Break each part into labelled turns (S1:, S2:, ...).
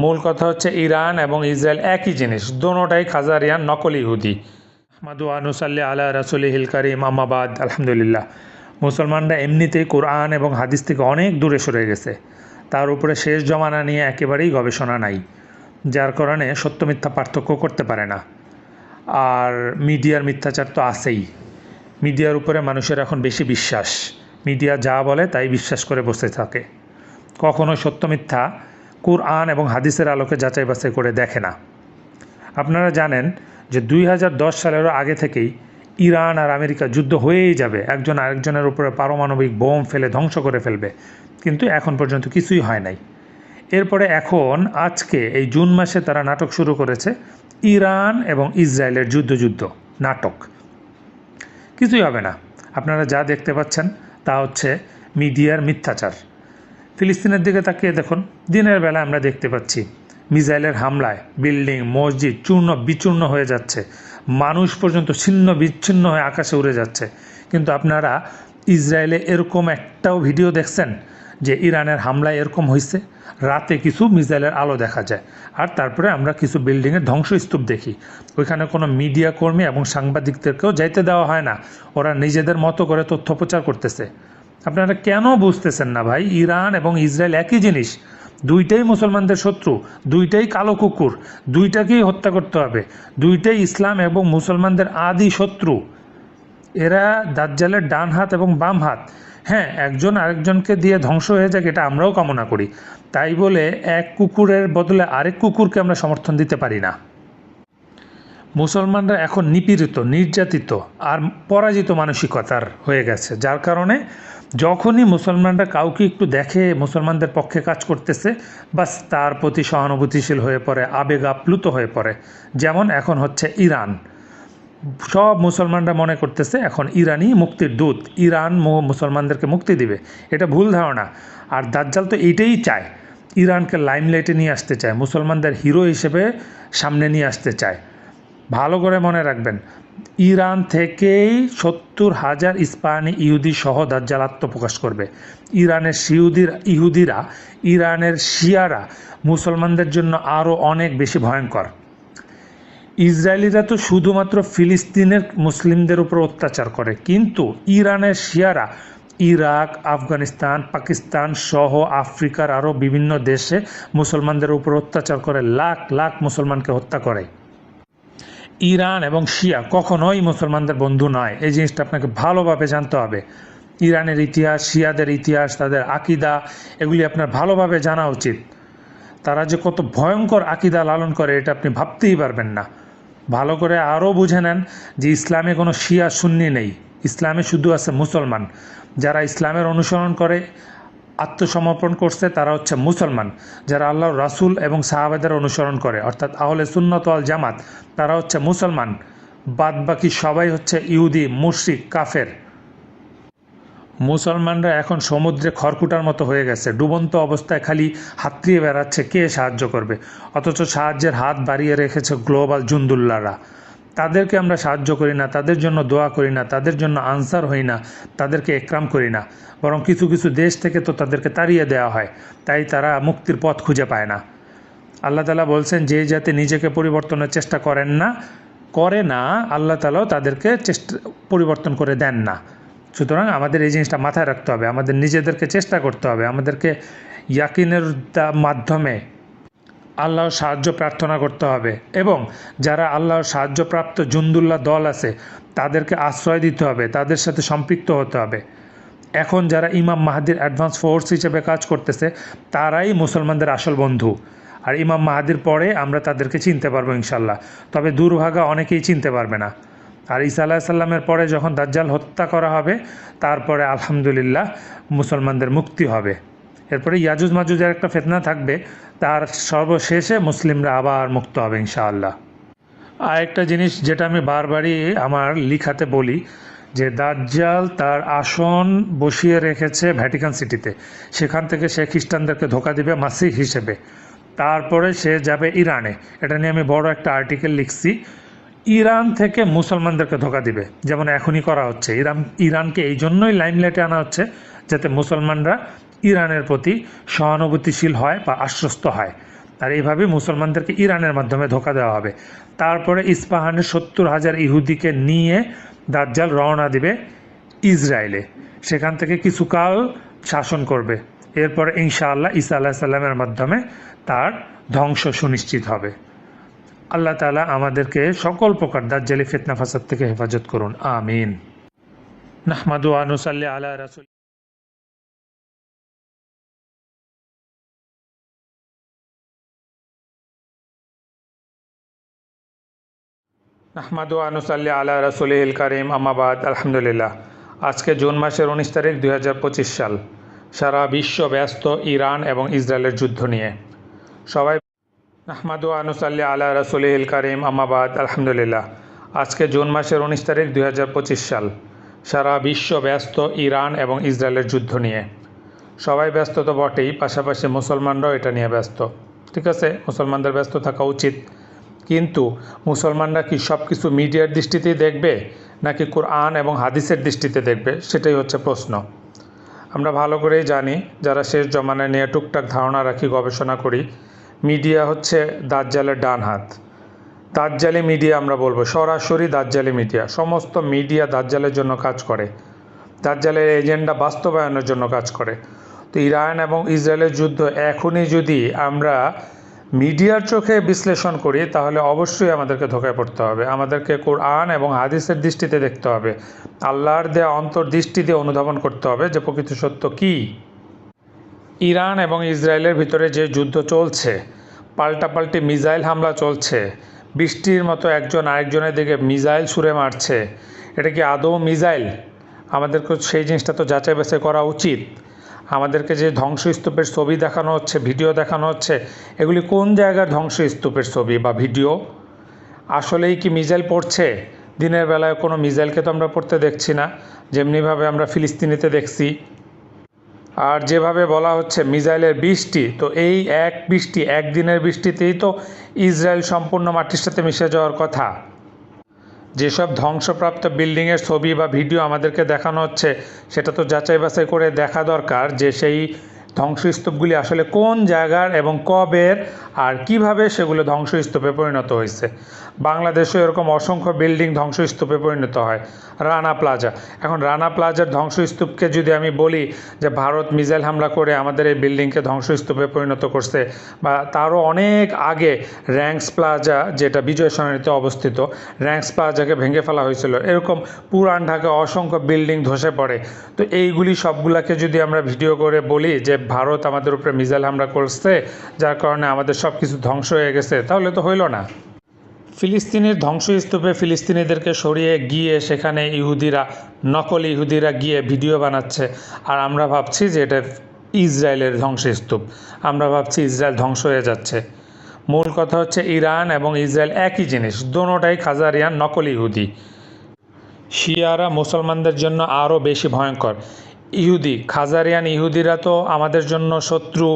S1: মূল কথা হচ্ছে ইরান এবং ইসরায়েল একই জিনিস, দোনোটাই খাজারিয়ান, নকল ইহুদি। মাদু আনুসাল্লি আলা রাসুলিহিল কারিম, আম্মাবাদ। আলহামদুলিল্লাহ, মুসলমানরা এমনিতেই কোরআন এবং হাদিস থেকে অনেক দূরে সরে গেছে। তার উপরে শেষ জমানা নিয়ে একেবারেই গবেষণা নাই, যার কারণে সত্য মিথ্যা পার্থক্য করতে পারে না। আর মিডিয়ার মিথ্যাচার তো আছেই। মিডিয়ার উপরে মানুষের এখন বেশি বিশ্বাস, মিডিয়া যা বলে তাই বিশ্বাস করে বসে থাকে, কখনো সত্য মিথ্যা কুরআন এবং হাদিসের আলোকে যাচাই বাছাই করে দেখে না। আপনারা জানেন যে 2010 সালেরও আগে থেকেই ইরান আর আমেরিকা যুদ্ধ হয়েই যাবে, একজন আরেকজনের উপরে পারমাণবিক বোম ফেলে ধ্বংস করে ফেলবে, কিন্তু এখন পর্যন্ত কিছুই হয় নাই। এরপরে এখন আজকে এই জুন মাসে তারা নাটক শুরু করেছে, ইরান এবং ইসরায়েলের যুদ্ধ নাটক। কিছুই হবে না। আপনারা যা দেখতে পাচ্ছেন তা হচ্ছে মিডিয়ার মিথ্যাচার। ফিলিস্তিনের দিকে তাকিয়ে দেখুন, দিনের বেলা আমরা দেখতে পাচ্ছি মিসাইলের হামলায় বিল্ডিং মসজিদ চূর্ণ বিচূর্ণ হয়ে যাচ্ছে, মানুষ পর্যন্ত ছিন্ন বিচ্ছিন্ন হয়ে আকাশে উড়ে যাচ্ছে। কিন্তু আপনারা ইসরায়েলে এরকম একটাও ভিডিও দেখছেন যে ইরানের হামলায় এরকম হয়েছে? রাতে কিছু মিসাইলের আলো দেখা যায়, আর তারপরে আমরা কিছু বিল্ডিংয়ের ধ্বংসস্তূপ দেখি। ওইখানে কোনো মিডিয়া কর্মী এবং সাংবাদিকদেরকেও যাইতে দেওয়া হয় না, ওরা নিজেদের মতো করে তথ্য প্রচার করতেছে। আপনারা কেন বুঝতেছেন না ভাই? ইরান এবং ইসরায়েল একই জিনিস, দুইটাই মুসলমানদের শত্রু, দুইটাই কালো কুকুর, দুইটাকেই হত্যা করতে হবে, দুইটাই ইসলাম এবং মুসলমানদের আদি শত্রু। এরা দাজ্জালের ডান হাত এবং বাম হাত। হ্যাঁ, একজন আরেকজনকে দিয়ে ধ্বংস হয়ে যাক, এটা আমরাও কামনা করি। তাই বলে এক কুকুরের বদলে আরেক কুকুরকে আমরা সমর্থন দিতে পারি না। মুসলমানরা এখন নিপীড়িত, নির্যাতিত আর পরাজিত মানসিকতার হয়ে গেছে, যার কারণে যখনই মুসলমানরা কাউকে একটু দেখে মুসলমানদের পক্ষে কাজ করতেছে, বাস তার প্রতি সহানুভূতিশীল হয়ে পড়ে, আবেগ আপ্লুত হয়ে পড়ে। যেমন এখন হচ্ছে ইরান, সব মুসলমানরা মনে করতেছে এখন ইরানই মুক্তির দূত, ইরান মুসলমানদেরকে মুক্তি দিবে। এটা ভুল ধারণা। আর দাজ্জাল তো এইটাই চায়, ইরানকে লাইমলাইটে নিয়ে আসতে চায়, মুসলমানদের হিরো হিসেবে সামনে নিয়ে আসতে চায়। ভালো করে মনে রাখবেন, ইরান থেকেই 70,000 ইস্পাহানি ইহুদি সহ দাজ্জাল আত্মপ্রকাশ করবে। ইরানের ইহুদিরা, ইরানের শিয়ারা মুসলমানদের জন্য আরও অনেক বেশি ভয়ঙ্কর। ইসরায়েলিরা তো শুধুমাত্র ফিলিস্তিনের মুসলিমদের উপর অত্যাচার করে, কিন্তু ইরানের শিয়ারা ইরাক, আফগানিস্তান, পাকিস্তান সহ আফ্রিকার আরও বিভিন্ন দেশে মুসলমানদের উপর অত্যাচার করে, লাখ লাখ মুসলমানকে হত্যা করে। ইরান এবং শিয়া কখনোই মুসলমানদের বন্ধু নয়, এই জিনিসটা আপনাকে ভালোভাবে জানতে হবে। ইরানের ইতিহাস, শিয়াদের ইতিহাস, তাদের আকিদা, এগুলি আপনার ভালোভাবে জানা উচিত। তারা যে কত ভয়ঙ্কর আকিদা লালন করে এটা আপনি ভাবতেই পারবেন না। ভালো করে আরও বুঝে নেন যে ইসলামে কোনো শিয়া সুন্নি নেই, ইসলামে শুধু আছে মুসলমান। যারা ইসলামের অনুসরণ করে, আত্মসমর্পণ করছে, তারা হচ্ছে মুসলমান। যারা আল্লাহর রাসূল এবং সাহাবাদের অনুসরণ করে, অর্থাৎ আহলে সুন্নাত ওয়াল জামাত, তারা হচ্ছে মুসলমান। বাদ বাকি সবাই হচ্ছে ইহুদি, মুশরিক, কাফের। মুসলমানরা এখন সমুদ্রে খড়কুটার মতো হয়ে গেছে, ডুবন্ত অবস্থায় খালি হাতড়িয়ে বেড়াচ্ছে কে সাহায্য করবে, অথচ সাহায্যের হাত বাড়িয়ে রেখেছে গ্লোবাল জুন্দুল্লাহরা। তাদেরকে আমরা সাহায্য করি না, তাদের জন্য দোয়া করি না, তাদের জন্য আনসার হই না, তাদেরকে একরাম করি না, বরং কিছু কিছু দেশ থেকে তো তাদেরকে তাড়িয়ে দেওয়া হয়, তাই তারা মুক্তির পথ খুঁজে পায় না। আল্লাহ তাআলা বলছেন, যে যাতে নিজেকে পরিবর্তনের চেষ্টা করে না, আল্লাহ তাআলাও তাদেরকে পরিবর্তন করে দেন না। সুতরাং আমাদের এই জিনিসটা মাথায় রাখতে হবে, আমাদের নিজেদেরকে চেষ্টা করতে হবে, আমাদেরকে ইয়াকিনের মাধ্যমে আল্লাহর সাহায্য প্রার্থনা করতে হবে, এবং যারা আল্লাহর সাহায্যপ্রাপ্ত জুন্দুল্লাহ দল আছে তাদেরকে আশ্রয় দিতে হবে, তাদের সাথে সম্পৃক্ত হতে হবে। এখন যারা ইমাম মাহাদির অ্যাডভান্স ফোর্স হিসেবে কাজ করতেছে তারাই মুসলমানদের আসল বন্ধু, আর ইমাম মাহাদির পরে আমরা তাদেরকে চিনতে পারবো ইনশাল্লাহ। তবে দুর্ভাগা অনেকেই চিনতে পারবে না। আর ঈসা আলাইহিস সালামের পরে যখন দাজ্জাল হত্যা করা হবে, তারপরে আলহামদুলিল্লাহ মুসলমানদের মুক্তি হবে। এরপরে ইয়াজুজ মাজুজের একটা ফিতনা থাকবে, তার সর্বশেষে মুসলিমরা আবার মুক্ত হবে ইনশাআল্লাহ। আরেকটা জিনিস যেটা আমি বারবারই আমার লিখাতে বলি, যে দাজ্জাল তার আসন বসিয়ে রেখেছে ভ্যাটিকান সিটিতে, সেখান থেকে সে খ্রিস্টানদেরকে ধোঁকা দিবে মাসিহ হিসেবে, তারপরে সে যাবে ইরানে। এটা নিয়ে আমি বড় একটা আর্টিকেল লিখছি। ইরান থেকে মুসলমানদেরকে ধোঁকা দিবে, যেমন এখনই করা হচ্ছে। ইরানকে এই জন্যই লাইমলাইটে আনা হচ্ছে যাতে মুসলমানরা ইরানের প্রতি সহানুভূতিশীল হয় বা আশ্বস্ত হয়। আর এইভাবে মুসলমানদেরকে ইরানের মাধ্যমে ধোঁকা দেওয়া হবে। তারপরে ইস্পাহানের 70,000 ইহুদিকে নিয়ে দাজ্জাল রওনা দিবে ইসরায়েলে, সেখান থেকে কিছুকাল শাসন করবে। এরপরে ইনশাআল্লাহ ঈসা আলাইহিস সালামের মাধ্যমে তার ধ্বংস সুনিশ্চিত হবে। আল্লাহ তাআলা আমাদেরকে সকল প্রকার দাজ্জালি ফিতনা ফাসাদ থেকে হেফাজত করুন, আমিন। নাহমাদু ওয়া নুসাল্লি আলা রাসূল নাহমাদু ওয়া নুসাল্লি আলা রাসূলিহিল কারীম, আম্মা বাদ। আলহামদুলিল্লাহ। আজকে জুন মাসের 19 তারিখ 2025 সাল। সারা বিশ্ব ব্যস্ত ইরান এবং ইসরায়েলের যুদ্ধ নিয়ে। সবাই নাহমাদু ওয়া নুসাল্লি আলা রাসূলিহিল কারীম, আম্মা বাদ। আলহামদুলিল্লাহ। আজকে জুন মাসের 19 তারিখ 2025 সাল। সারা বিশ্ব ব্যস্ত ইরান এবং ইসরায়েলের যুদ্ধ নিয়ে। সবাই ব্যস্ত তো বটেই, পাশাপাশি মুসলমানরাও এটা নিয়ে ব্যস্ত। ঠিক আছে, মুসলমানদের ব্যস্ত থাকা উচিত, কিন্তু মুসলমানরা কি সব কিছু মিডিয়ার দৃষ্টিতেই দেখবে নাকি কোরআন এবং হাদিসের দৃষ্টিতে দেখবে, সেটাই হচ্ছে প্রশ্ন। আমরা ভালো করেই জানি, যারা শেষ জমানায় নিয়ে টুকটাক ধারণা রাখি, গবেষণা করি, মিডিয়া হচ্ছে দাজ্জালের ডান হাত। দাজ্জালি মিডিয়া আমরা বলবো, সরাসরি দাজ্জালি মিডিয়া। সমস্ত মিডিয়া দাজ্জালের জন্য কাজ করে, দাজ্জালের এজেন্ডা বাস্তবায়নের জন্য কাজ করে। তো ইরান এবং ইসরায়েলের যুদ্ধ এখনই যদি আমরা মিডিয়ার চোখে বিশ্লেষণ করি, তাহলে অবশ্যই আমাদেরকে ধোঁকায় পড়তে হবে। আমাদেরকে কোরআন এবং হাদিসের দৃষ্টিতে দেখতে হবে, আল্লাহর দেয়া অন্তর্দৃষ্টি দিয়ে অনুধাবন করতে হবে যে প্রকৃত সত্য কী। ইরান এবং ইসরায়েলের ভিতরে যে যুদ্ধ চলছে, পাল্টাপাল্টি মিসাইল হামলা চলছে, বৃষ্টির মতো একজন আরেকজনের দিকে মিসাইল ছুঁড়ে মারছে, এটা কি আদৌ মিসাইল? আমাদেরকে সেই জিনিসটা তো যাচাই বাছাই করা উচিত। আমাদেরকে যে ধ্বংসস্তূপের ছবি দেখানো হচ্ছে, ভিডিও দেখানো হচ্ছে, এগুলি কোন জায়গার ধ্বংসস্তূপের ছবি বা ভিডিও? আসলেই কি মিসাইল পড়ছে? দিনের বেলায় কোনো মিসাইলকে তো আমরা পড়তে দেখছি না, যেমনিভাবে আমরা ফিলিস্তিনিতে দেখছি। আর যেভাবে বলা হচ্ছে মিসাইলের বৃষ্টি, তো এই একদিনের বৃষ্টিতেই তো ইসরায়েল সম্পূর্ণ মাটির সাথে মিশে যাওয়ার কথা। যেসব ধ্বংসপ্রাপ্ত বিল্ডিংয়ের ছবি বা ভিডিও আমাদেরকে দেখানো হচ্ছে, সেটা তো যাচাই বাছাই করে দেখা দরকার যে সেই ধ্বংসস্তূপগুলি আসলে কোন জায়গার এবং কবের, আর কিভাবে সেগুলো ধ্বংসস্তূপে পরিণত হয়েছে। বাংলাদেশে এরকম অসংখ্য বিল্ডিং ধ্বংসস্তূপে পরিণত হয়। রানা প্লাজা, এখন রানা প্লাজার ধ্বংসস্তূপকে যদি আমি বলি যে ভারত মিসাইল হামলা করে আমাদের এই বিল্ডিংকে ধ্বংসস্তূপে পরিণত করছে, বা তারও অনেক আগে র্যাঙ্কস প্লাজা, যেটা বিজয় সরণিতে অবস্থিত, র্যাঙ্কস প্লাজাকে ভেঙে ফেলা হয়েছিল, এরকম পুরান ঢাকায় অসংখ্য বিল্ডিং ধসে পড়ে। তো এইগুলি সবগুলাকে যদি আমরা ভিডিও করে বলি যে ভারত আমাদের উপরে মিসাইল হামলা করছে, যার কারণে আমাদের সব কিছু ধ্বংস হয়ে গেছে, তাহলে তো হইল না। ফিলিস্তিনের ধ্বংসস্তূপে ফিলিস্তিনিদেরকে সরিয়ে গিয়ে সেখানে নকল ইহুদিরা গিয়ে ভিডিও বানাচ্ছে, আর আমরা ভাবছি যে এটা ইসরায়েলের ধ্বংসস্তূপ, আমরা ভাবছি ইসরায়েল ধ্বংস হয়ে যাচ্ছে। মূল কথা হচ্ছে ইরান এবং ইসরায়েল একই জিনিস, দোনোটাই খাজারিয়ান নকল ইহুদি। শিয়ারা মুসলমানদের জন্য আরও বেশি ভয়ঙ্কর। খাজারিয়ান ইহুদিরা তো আমাদের জন্য শত্রু,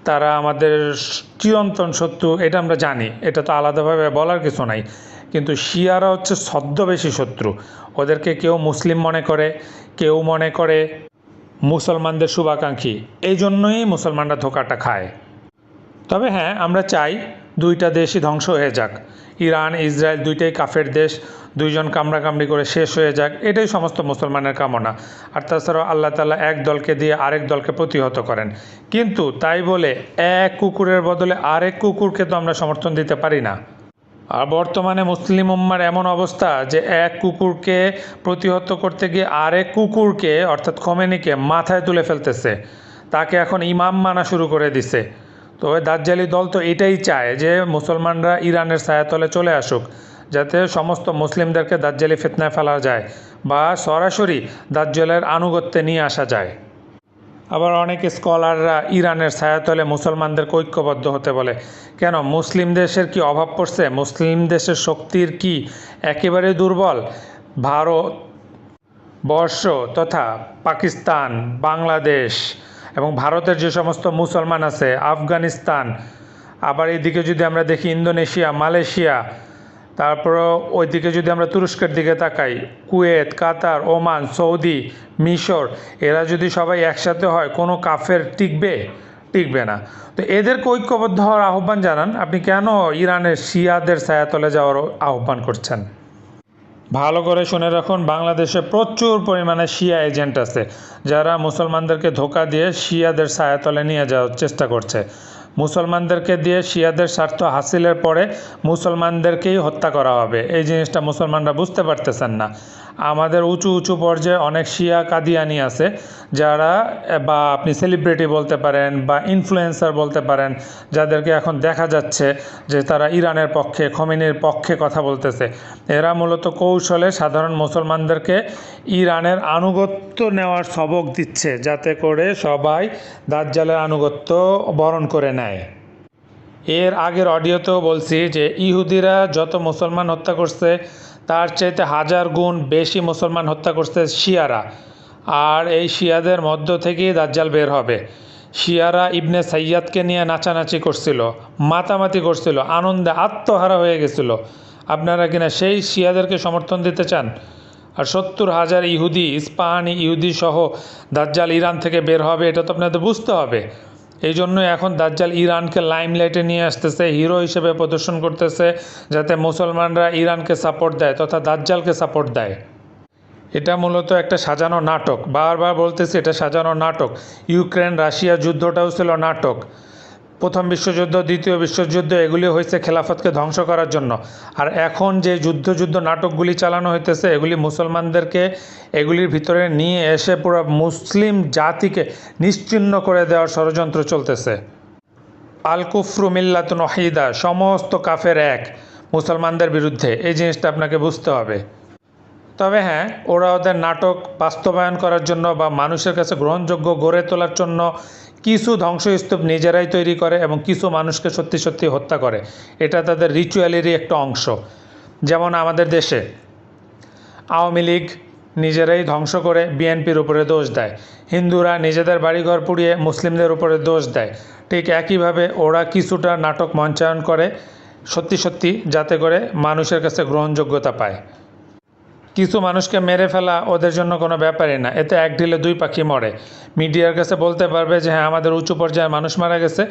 S1: তারা আমাদের চিরন্তন শত্রু, এটা আমরা জানি, এটা তো আলাদাভাবে বলার কিছু নাই। কিন্তু শিয়ারা হচ্ছে ছদ্মবেশী শত্রু। ওদেরকে কেউ মুসলিম মনে করে, কেউ মনে করে মুসলমানদের শুভাকাঙ্ক্ষী, এই জন্যই মুসলমানরা ধোঁকাটা খায়। তবে হ্যাঁ, আমরা চাই দুইটা দেশই ধ্বংস হয়ে যাক। ইরান ইসরায়েল দুইটাই কাফের দেশ, দুইজন কামড়াকামড়ি করে শেষ হয়ে যাক, এটাই সমস্ত মুসলমানের কামনা। আর তাছাড়াও আল্লাহ তাআলা এক দলকে দিয়ে আরেক দলকে প্রতিহত করেন, কিন্তু তাই বলে এক কুকুরের বদলে আরেক কুকুরকে তো আমরা সমর্থন দিতে পারি না। আর বর্তমানে মুসলিম উম্মার এমন অবস্থা যে এক কুকুরকে প্রতিহত করতে গিয়ে আরেক কুকুরকে, অর্থাৎ খোমেনিকে মাথায় তুলে ফেলতেছে, তাকে এখন ইমাম মানা শুরু করে দিছে। তো ওই দাজ্জালি দল তো এটাই চায় যে মুসলমানরা ইরানের ছায়াতলে চলে আসুক, যাতে সমস্ত মুসলিমদেরকে দাজ্জালি ফিতনায় ফেলা যায় বা সরাসরি দাজ্জালের আনুগত্যে নিয়ে আসা যায়। আবার অনেক স্কলাররা ইরানের ছায়াতলে মুসলমানদেরকে ঐক্যবদ্ধ হতে বলে। কেন? মুসলিম দেশের কি অভাব পড়ছে? মুসলিম দেশের শক্তির কি একেবারে দুর্বল? ভারত বর্ষ তথা পাকিস্তান, বাংলাদেশ এবং ভারতের যে সমস্ত মুসলমান আছে, আফগানিস্তান, আবার এইদিকে যদি আমরা দেখি ইন্দোনেশিয়া, মালয়েশিয়া, তারপরও ওইদিকে যদি আমরা তুরস্কের দিকে তাকাই, কুয়েত, কাতার, ওমান, সৌদি, মিশর, এরা যদি সবাই একসাথে হয়, কোনো কাফের টিকবে? টিকবে না। তো এদেরকে ঐক্যবদ্ধ হওয়ার আহ্বান জানান। আপনি কেন ইরানের শিয়াদের ছায়াতলে যাওয়ার আহ্বান করছেন? ভালো করে শুনে রাখুন, বাংলাদেশে প্রচুর পরিমাণে শিয়া এজেন্ট আছে যারা মুসলমানদেরকে ধোঁকা দিয়ে শিয়াদের ছায়াতলে নিয়ে যাওয়ার চেষ্টা করছে। মুসলমানদেরকে দিয়ে শিয়াদের স্বার্থ হাসিলের পরে মুসলমানদেরকেই হত্যা করা হবে। এই জিনিসটা মুসলমানরা বুঝতে পারতেছেন না। আমাদের উঁচু উঁচু পর্যায়ে অনেক শিয়া কাদিয়ানি আছে যারা, বা আপনি সেলিব্রিটি বলতে পারেন বা ইনফ্লুয়েন্সার বলতে পারেন, যাদেরকে এখন দেখা যাচ্ছে যে তারা ইরানের পক্ষে, খোমেনির পক্ষে কথা বলতেছে। এরা মূলত কৌশলে সাধারণ মুসলমানদেরকে ইরানের আনুগত্য নেওয়ার সবক দিচ্ছে, যাতে করে সবাই দাজ্জালের আনুগত্য বরণ করে নেয়। এর আগের অডিওতেও বলছি যে ইহুদিরা যত মুসলমান হত্যা করছে তার চাইতে 1000 গুণ বেশি মুসলমান হত্যা করছে শিয়ারা। আর এই শিয়াদের মধ্য থেকেই দাজ্জাল বের হবে। শিয়ারা ইবনে সাইয়াদকে নিয়ে নাচানাচি করছিল, মাতামাতি করছিল, আনন্দে আত্মহারা হয়ে গেছিল। আপনারা কিনা সেই শিয়াদেরকে সমর্থন দিতে চান? আর 70,000 ইহুদি, ইস্পাহানি ইহুদি সহ দাজ্জাল ইরান থেকে বের হবে, এটা তো আপনাদের বুঝতে হবে। এই জন্য এখন দাজ্জাল ইরানকে লাইমলাইটে নিয়ে আসতেছে, হিরো হিসেবে প্রদর্শন করতেছে, যাতে মুসলমানরা ইরানকে সাপোর্ট দেয় তথা দাজ্জালকে সাপোর্ট দেয়। এটা মূলত একটা সাজানো নাটক। বারবার বলতেছি, এটা সাজানো নাটক। ইউক্রেন রাশিয়া যুদ্ধটাও ছিল নাটক। প্রথম বিশ্বযুদ্ধ, দ্বিতীয় বিশ্বযুদ্ধ, এগুলি হয়েছে খেলাফতকে ধ্বংস করার জন্য। আর এখন যে যুদ্ধ নাটকগুলি চালানো হইতেছে, এগুলি মুসলমানদেরকে এগুলির ভিতরে নিয়ে এসে পুরো মুসলিম জাতিকে নিশ্চিহ্ন করে দেওয়ার ষড়যন্ত্র চলতেছে। আল কুফরু মিল্লাতুন ওয়াহিদা, সমস্ত কাফের এক মুসলমানদের বিরুদ্ধে। এই জিনিসটা আপনাকে বুঝতে হবে। তবে হ্যাঁ, ওরা ওদের নাটক বাস্তবায়ন করার জন্য বা মানুষের কাছে গ্রহণযোগ্য গড়ে তোলার জন্য কিছু ধ্বংসস্তূপ নিজেরাই তৈরি করে এবং কিছু মানুষকে সত্যি সত্যি হত্যা করে। এটা তাদের রিচুয়ালেরই একটা অংশ। যেমন আমাদের দেশে আওয়ামী লীগ নিজেরাই ধ্বংস করে বিএনপির উপরে দোষ দেয়, হিন্দুরা নিজেদের বাড়িঘর পুড়িয়ে মুসলিমদের উপরে দোষ দেয়। ঠিক একইভাবে ওরা কিছুটা নাটক মঞ্চায়ন করে সত্যি সত্যি, যাতে করে মানুষের কাছে গ্রহণযোগ্যতা পায়। কিছু মানুষকে মেরে ফেলা ওদের জন্য কোনো ব্যাপারই না, এতে এক ঢিলে দুই পাখি মরে। মিডিয়ার কাছে বলতে পারবে যে হ্যাঁ, আমাদের উঁচু পর্যায়ের মানুষ মারা গেছে,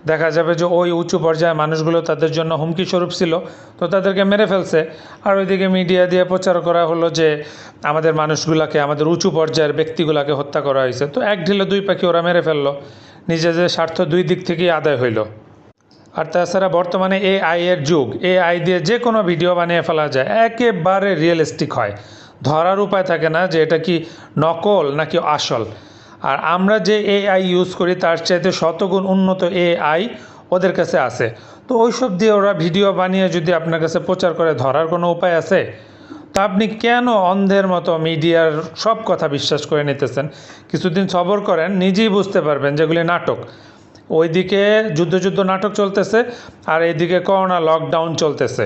S1: দেখা যাবে যে ওই উঁচু পর্যায়ের মানুষগুলো তাদের জন্য হুমকি স্বরূপ ছিল, তো তাদেরকে মেরে ফেলছে। আর ওইদিকে মিডিয়া দিয়ে প্রচার করা হলো যে আমাদের মানুষগুলোকে, আমাদের উঁচু পর্যায়ের ব্যক্তিগুলোকে হত্যা করা হয়েছে। তো এক ঢিলে দুই পাখি ওরা মেরে ফেললো, নিজেদের স্বার্থ দুই দিক থেকেই আদায় হইল। আর তাছাড়া বর্তমানে এআই এর যুগ, এআই দিয়ে যে কোনো ভিডিও বানিয়ে ফেলা যায়, একেবারে রিয়েলিস্টিক হয়, ধরার উপায় থাকে না যে এটা কি নকল নাকি আসল। আর আমরা যে এআই ইউজ করি তার চাইতে শতগুণ উন্নত এআই ওদের কাছে আছে। তো ওইসব দিয়ে ওরা ভিডিও বানিয়ে যদি আপনার কাছে প্রচার করে, ধরার কোনো উপায় আছে? তা আপনি কেন অন্ধের মতো মিডিয়ার সব কথা বিশ্বাস করে নিতেছেন? কিছুদিন সবর করেন, নিজেই বুঝতে পারবেন যেগুলি নাটক। ওইদিকে যুদ্ধ নাটক চলতেছে আর এইদিকে করোনা লকডাউন চলতেছে।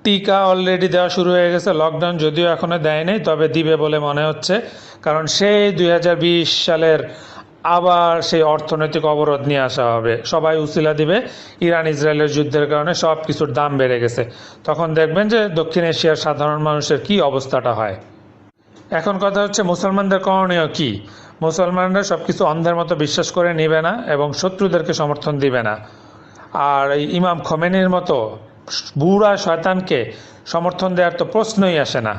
S1: টিকা অলরেডি দেওয়া শুরু হয়ে গেছে, লকডাউন যদিও এখনও দেয় নাই, তবে দিবে বলে মনে হচ্ছে। কারণ সেই 2020 সালের আবার সেই অর্থনৈতিক অবরোধ নিয়ে আসা হবে, সবাই উসিলা দিবে ইরান ইসরায়েলের যুদ্ধের কারণে সব কিছুর দাম বেড়ে গেছে। তখন দেখবেন যে দক্ষিণ এশিয়ার সাধারণ মানুষের কি অবস্থাটা হয়। এখন কথা হচ্ছে মুসলমানদের করণীয় কি? মুসলমানরা সব কিছু অন্ধের মতো বিশ্বাস করে নেবে না এবং শত্রুদেরকে সমর্থন দিবে না। আর এই ইমাম খোমেনির মতো বুড়া শয়তানকে সমর্থন দেওয়ার তো প্রশ্নই আসে না।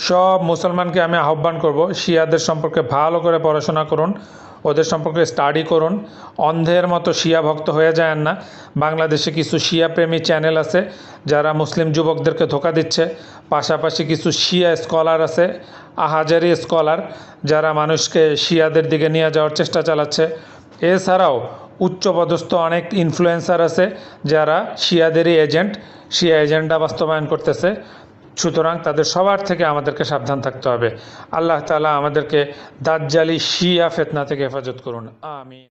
S1: সব মুসলমানকে আমি আহ্বান করব, শিয়াদের সম্পর্কে ভালো করে পড়াশোনা করুন, ওদের সম্পর্কে স্টাডি করুন, অন্ধের মতো শিয়া ভক্ত হয়ে যায় না। বাংলাদেশে কিছু শিয়া প্রেমী চ্যানেল আছে যারা মুসলিম যুবকদেরকে ধোঁকা দিচ্ছে। পাশাপাশি কিছু শিয়া স্কলার আছে, আহাজারি স্কলার, যারা মানুষকে শিয়াদের দিকে নিয়ে যাওয়ার চেষ্টা চালাচ্ছে। এছাড়াও উচ্চপদস্থ অনেক ইনফ্লুয়েন্সার আছে যারা শিয়াদেরই এজেন্ট, শিয়া এজেন্ডা বাস্তবায়ন করতেছে। সুতরাং তাদের সবার থেকে আমাদেরকে সাবধান থাকতে হবে। আল্লাহ তাআলা আমাদেরকে দাজ্জালি শিয়া ফিতনা থেকে হেফাজত করুন, আমিন।